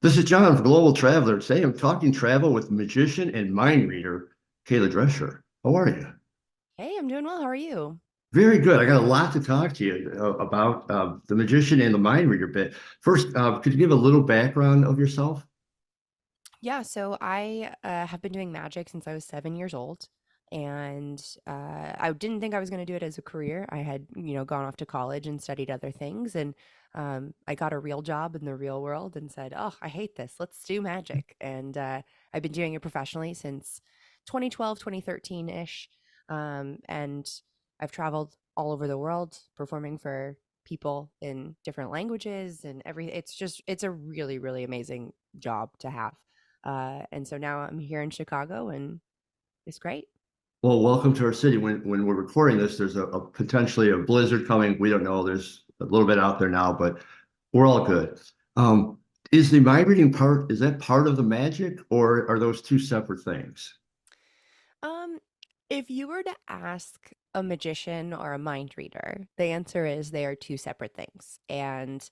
This is John from Global Traveler. Today I'm talking travel with magician and mind reader, Kayla Drescher. How are you? Hey, I'm doing well. How are you? Very good. I got a lot to talk to you about the magician and the mind reader bit. First, could you give a little background of yourself? Yeah, so I have been doing magic since I was 7 years old, and I didn't think I was going to do it as a career. I had, gone off to college and studied other things, and I got a real job in the real world and said, "Oh, I hate this. Let's do magic." And I've been doing it professionally since 2012, 2013-ish, and I've traveled all over the world performing for people in different languages and every. It's a really, really amazing job to have. And so now I'm here in Chicago and it's great. Well, welcome to our city. When we're recording this, there's a potentially a blizzard coming. We don't know. There's a little bit out there now, but we're all good. Um, is the mind reading part, is that part of the magic, or are those two separate things? Um, if you were to ask a magician or a mind reader, the answer is they are two separate things. And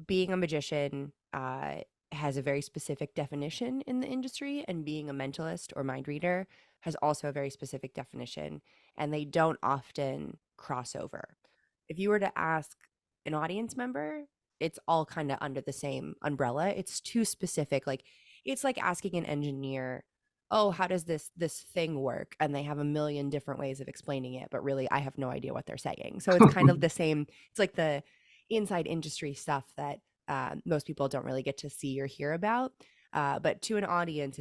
being a magician has a very specific definition in the industry, and being a mentalist or mind reader has also a very specific definition, and they don't often cross over. If you were to ask an audience member, it's all kind of under the same umbrella. It's too specific. Like it's like asking an engineer, "Oh, how does this thing work?" And they have a million different ways of explaining it, but really I have no idea what they're saying. So it's kind of the same. It's like the inside industry stuff that most people don't really get to see or hear about. But to an audience,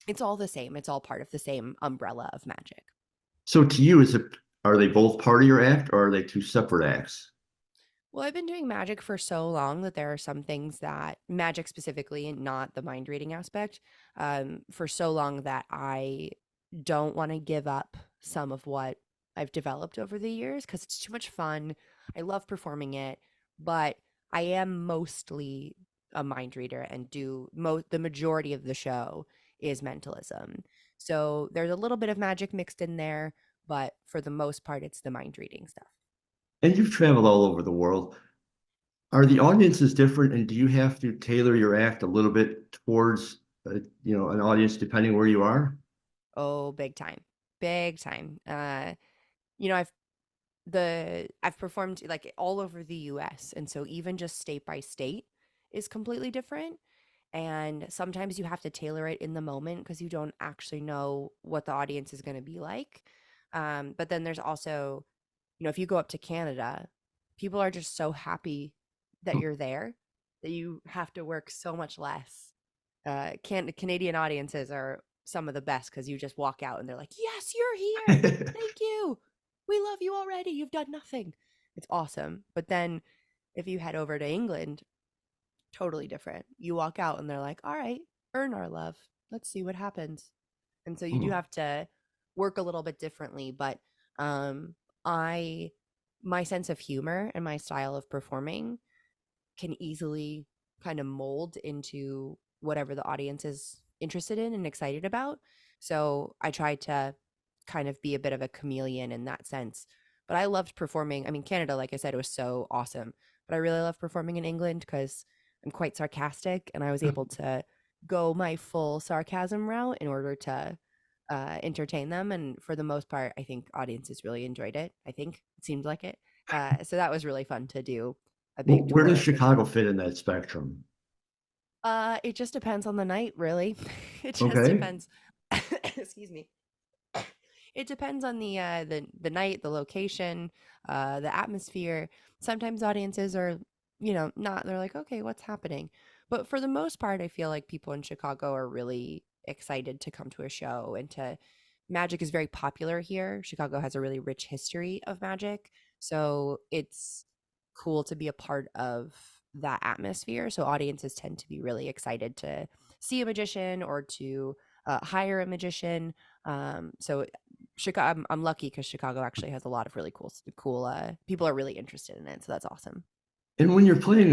it's all the same. It's all part of the same umbrella of magic. So to you, are they both part of your act, or are they two separate acts? Well, I've been doing magic for so long that there are some things that magic specifically, and not the mind reading aspect, for so long that I don't want to give up some of what I've developed over the years because it's too much fun. I love performing it, but I am mostly a mind reader and the majority of the show is mentalism. So there's a little bit of magic mixed in there, but for the most part, it's the mind reading stuff. And you've traveled all over the world. Are the audiences different, and do you have to tailor your act a little bit towards, an audience depending where you are? Oh, big time. Big time. You know, I've performed like all over the US, and so even just state by state is completely different. And sometimes you have to tailor it in the moment because you don't actually know what the audience is going to be like. But then there's also, if you go up to Canada, people are just so happy that you're there that you have to work so much less. Canadian audiences are some of the best because you just walk out and they're like, "Yes, you're here. Thank you. We love you already. You've done nothing." It's awesome. But then if you head over to England, totally different. You walk out and they're like, "All right, earn our love. Let's see what happens." And so you do Hmm. have to work a little bit differently, but um I my sense of humor and my style of performing can easily kind of mold into whatever the audience is interested in and excited about. So I try to kind of be a bit of a chameleon in that sense. But I loved performing. I mean, Canada, like I said, it was so awesome. But I really love performing in England because I'm quite sarcastic and I was able to go my full sarcasm route in order to entertain them. And for the most part, I think audiences really enjoyed it. I think it seemed like it. So that was really fun to do a big Where does tour for Chicago them. fit in that spectrum? It just depends on the night, really. It just Okay. depends. Excuse me. It depends on the night, the location, the atmosphere. Sometimes audiences are, not. They're like, okay, what's happening? But for the most part, I feel like people in Chicago are really excited to come to a show and to. Magic is very popular here. Chicago has a really rich history of magic, so it's cool to be a part of that atmosphere. So audiences tend to be really excited to see a magician or to hire a magician. So Chicago, I'm lucky because Chicago actually has a lot of really cool. People are really interested in it, so that's awesome. And when you're playing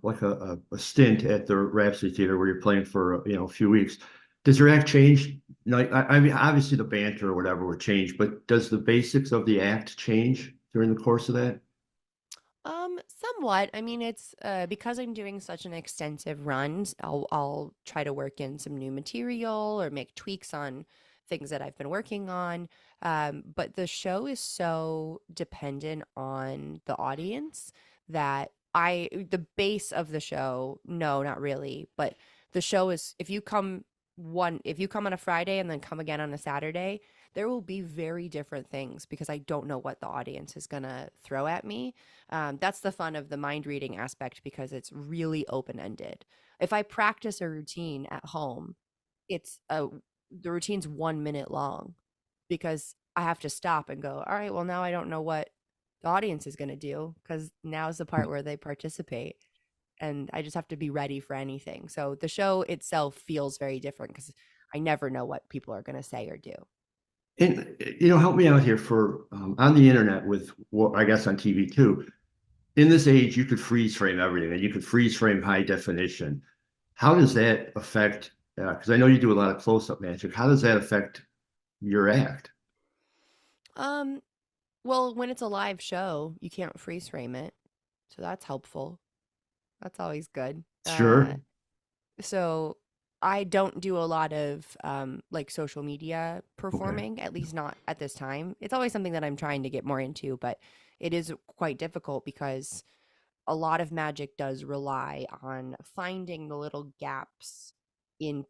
like a stint at the Rhapsody Theater where you're playing for a few weeks, does your act change? Like I mean, obviously the banter or whatever would change, but does the basics of the act change during the course of that? Somewhat. I mean, it's because I'm doing such an extensive run, I'll try to work in some new material or make tweaks on things that I've been working on. But the show is so dependent on the audience that the base of the show, no, not really, but the show is if you come on a Friday and then come again on a Saturday, there will be very different things because I don't know what the audience is gonna throw at me. That's the fun of the mind reading aspect because it's really open ended. If I practice a routine at home, it's a the routine's 1 minute long because I have to stop and go, all right, well, now I don't know what the audience is going to do because now's the part where they participate. And I just have to be ready for anything. So the show itself feels very different because I never know what people are going to say or do. And help me out here for on the internet with what I guess on TV too. In this age, you could freeze frame everything, and you could freeze frame high definition. How does that affect? Because I know you do a lot of close up magic. How does that affect your act? Um, well, when it's a live show, you can't freeze frame it. So that's helpful. That's always good. Sure. So I don't do a lot of like social media Okay. performing, at least not at this time. It's always something that I'm trying to get more into, but it is quite difficult because a lot of magic does rely on finding the little gaps in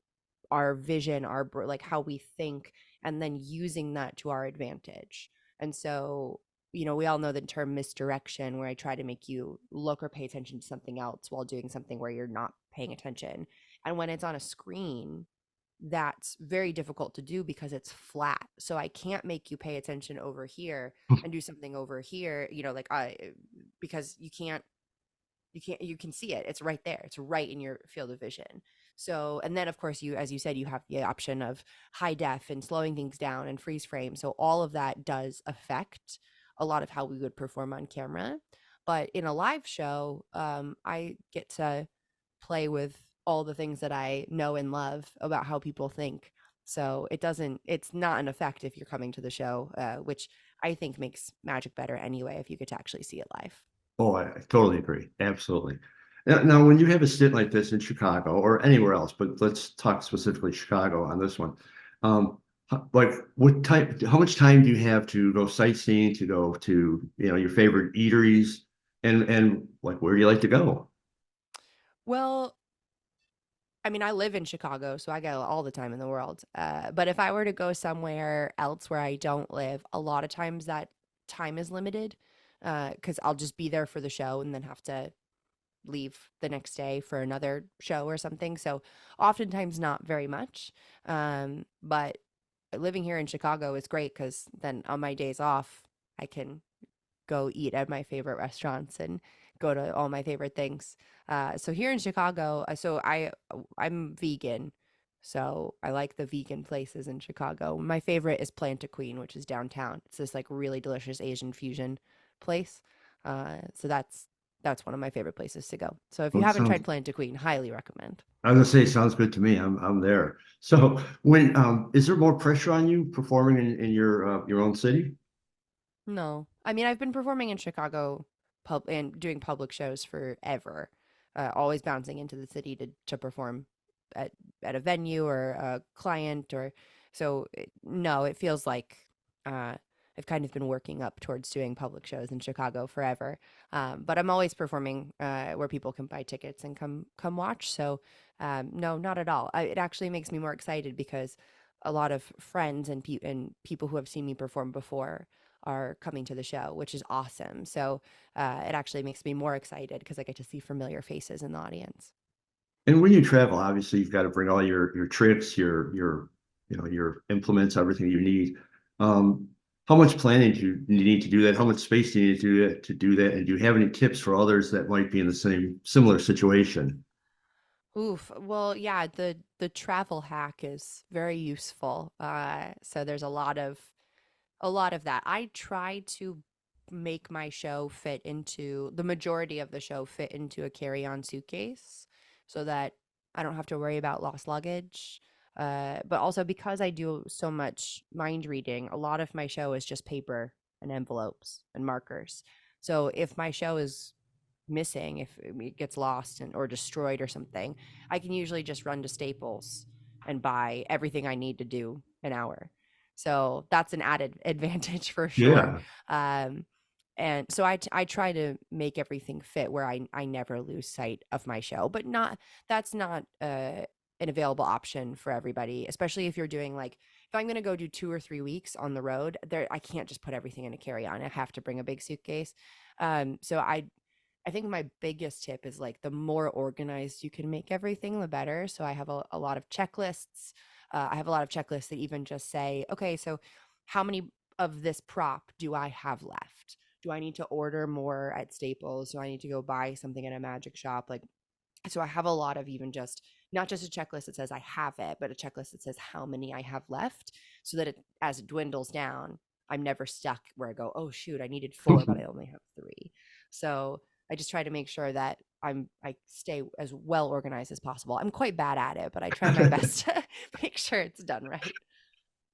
our vision, like how we think, and then using that to our advantage. And so, we all know the term misdirection, where I try to make you look or pay attention to something else while doing something where you're not paying attention. And when it's on a screen, that's very difficult to do because it's flat. So I can't make you pay attention over here and do something over here, like because you can see it. It's right there. It's right in your field of vision. So, and then of course as you said, you have the option of high def and slowing things down and freeze frame. So all of that does affect a lot of how we would perform on camera. But in a live show, I get to play with all the things that I know and love about how people think. So it's not an effect if you're coming to the show, which I think makes magic better anyway, if you get to actually see it live. Oh, I totally agree. Absolutely. Now, when you have a stint like this in Chicago or anywhere else, but let's talk specifically Chicago on this one. Like how much time do you have to go sightseeing, to go to, your favorite eateries and like where do you like to go? Well, I mean, I live in Chicago, so I go all the time in the world. But if I were to go somewhere else where I don't live, a lot of times that time is limited because I'll just be there for the show and then have to leave the next day for another show or something. So oftentimes not very much. But living here in Chicago is great because then on my days off, I can go eat at my favorite restaurants and go to all my favorite things. So here in Chicago, I'm vegan, so I like the vegan places in Chicago. My favorite is Planta Queen, which is downtown. It's this like really delicious Asian fusion place. So that's one of my favorite places to go. So if you Well, it haven't sounds, tried Planta Queen, highly recommend. I was gonna say, sounds good to me. I'm there. So when is there more pressure on you performing in your own city? No. I mean, I've been performing in Chicago and doing public shows forever. Always bouncing into the city to perform at at a venue or a client or no, it feels like uh I've kind of been working up towards doing public shows in Chicago forever. But I'm always performing where people can buy tickets and come watch. So no, not at all. It actually makes me more excited because a lot of friends and people who have seen me perform before are coming to the show, which is awesome. So it actually makes me more excited because I get to see familiar faces in the audience. And when you travel, obviously you've got to bring all your tricks, your implements, everything you need. Um, how much planning do you need to do that? How much space do you need to do that? And do you have any tips for others that might be in the same similar situation? Oof. Well, yeah, the travel hack is very useful. So there's a lot of that. I try to make my show fit into the majority of the show fit into a carry-on suitcase so that I don't have to worry about lost luggage. But also because I do so much mind reading, a lot of my show is just paper and envelopes and markers. So if my show is missing, if it gets lost or destroyed or something, I can usually just run to Staples and buy everything I need to do an hour. So that's an added advantage for sure. Yeah. Um, and so I try to make everything fit where I never lose sight of my show, but not that's not an available option for everybody, especially if you're doing like if I'm going to go do 2 or 3 weeks on the road there, I can't just put everything in a carry-on. I have to bring a big suitcase. So I think my biggest tip is like the more organized you can make everything, the better. So I have a lot of checklists. I have a lot of checklists that even just say, okay, so how many of this prop do I have left? Do I need to order more at Staples? Do I need to go buy something at a magic shop? Like, so I have a lot of even just not just a checklist that says I have it, but a checklist that says how many I have left, so that as it dwindles down, I'm never stuck where I go, oh shoot, I needed four, but I only have three. So I just try to make sure that I stay as well organized as possible. I'm quite bad at it, but I try my best to make sure it's done right.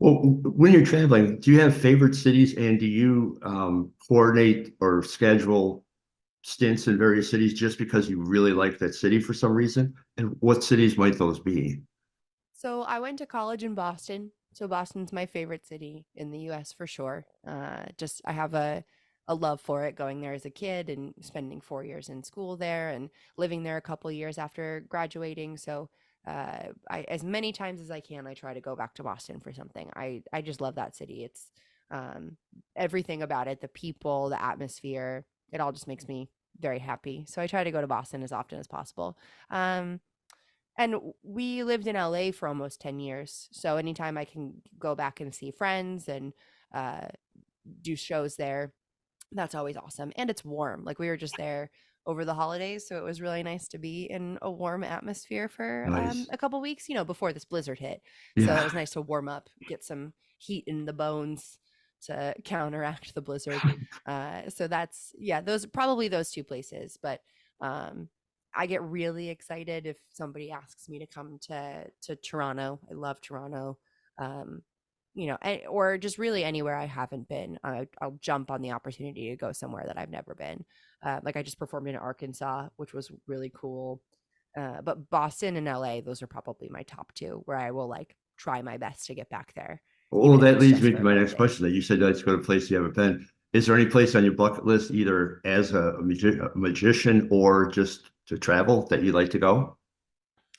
Well, when you're traveling, do you have favorite cities and do you coordinate or schedule stints in various cities just because you really like that city for some reason? And what cities might those be? So I went to college in Boston. So Boston's my favorite city in the US for sure. Just I have a love for it, going there as a kid and spending 4 years in school there and living there a couple years after graduating. So I as many times as I can, I try to go back to Boston for something. I just love that city. It's um, everything about it, the people, the atmosphere. It all just makes me very happy. So I try to go to Boston as often as possible. Um, and we lived in LA for almost 10 years. So anytime I can go back and see friends and uh, do shows there, that's always awesome. And it's warm. Like we were just there over the holidays. So it was really nice to be in a warm atmosphere for Nice. a couple weeks, before this blizzard hit. So it Yeah. was nice to warm up, get some heat in the bones to counteract the blizzard. So that's, yeah, those probably those two places. But um, I get really excited if somebody asks me to come to Toronto. I love Toronto. Um, or just really anywhere I haven't been. I'll jump on the opportunity to go somewhere that I've never been. Like I just performed in Arkansas, which was really cool. But Boston and LA, those are probably my top two where I will like try my best to get back there, Well, even if that it's leads just me for to a my couple next days. question. That you said let's go to a place you haven't been. Is there any place on your bucket list, either as a magician or just to travel, that you'd like to go?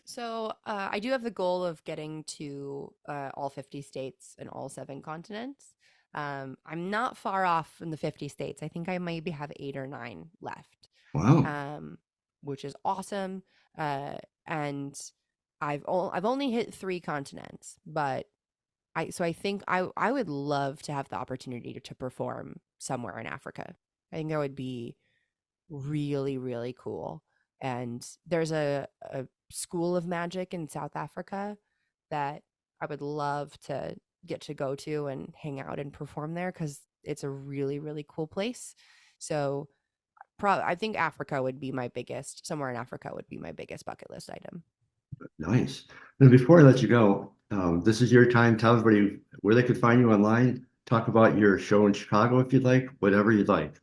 So I do have the goal of getting to all 50 states and all 7 continents. I'm not far off in the 50 states. I think I maybe have 8 or 9 left, Wow. um, which is awesome. Uh, and I've only hit 3 continents, but I think I would love to have the opportunity to perform somewhere in Africa. I think that would be really, really cool. And there's a school of magic in South Africa that I would love to get to go to and hang out and perform there because it's a really, really cool place. So I think Africa would be my biggest, somewhere in Africa would be my biggest bucket list item. Nice. Now, before I let you go, this is your time. Tell everybody where they could find you online. Talk about your show in Chicago if you'd like, whatever you'd like.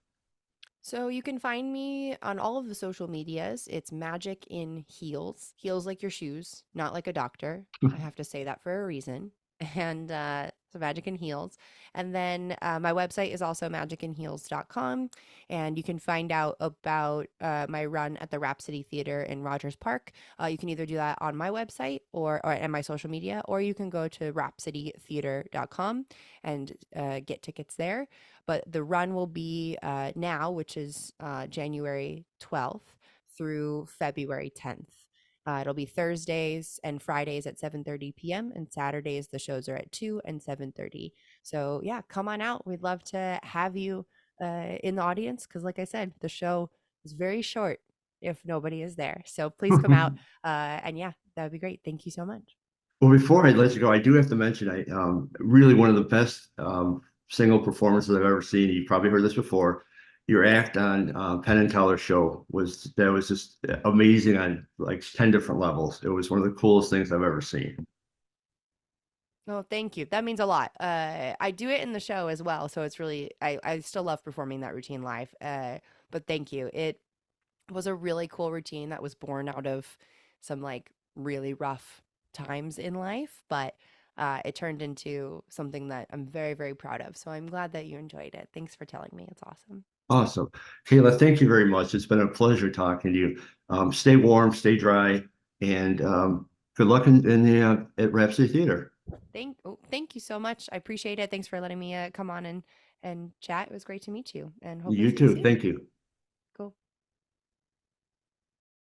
So you can find me on all of the social medias. It's Magic in Heels. Heels like your shoes, not like a doctor. I have to say that for a reason. And so Magic in Heels. And then my website is also magicinheels.com. And you can find out about my run at the Rhapsody Theater in Rogers Park. You can either do that on my website or and my social media, or you can go to rhapsodytheater.com and get tickets there. But the run will be now, which is January 12th through February 10th. It'll be Thursdays and Fridays at 7:30 p.m. and Saturdays the shows are at 2 and 7:30. So yeah, come on out. We'd love to have you in the audience because, like I said, the show is very short if nobody is there. So please come out. And yeah, that would be great. Thank you so much. Well, before I let you go, I do have to mention I really one of the best single performances I've ever seen. You probably heard this before. Your act on Penn and Teller show was just amazing on like 10 different levels. It was one of the coolest things I've ever seen. Oh, thank you. That means a lot. I do it in the show as well, so it's really I still love performing that routine live. But thank you. was a really cool routine that was born out of some like really rough times in life, but it turned into something that I'm very, very proud of. So I'm glad that you enjoyed it. Thanks for telling me. It's awesome. Awesome. Kayla, thank you very much. It's been a pleasure talking to you. Stay warm, stay dry, and good luck in the at Rhapsody Theater. Thank you so much. I appreciate it. Thanks for letting me come on and chat. It was great to meet you, and hopefully You see you too. soon. Thank you.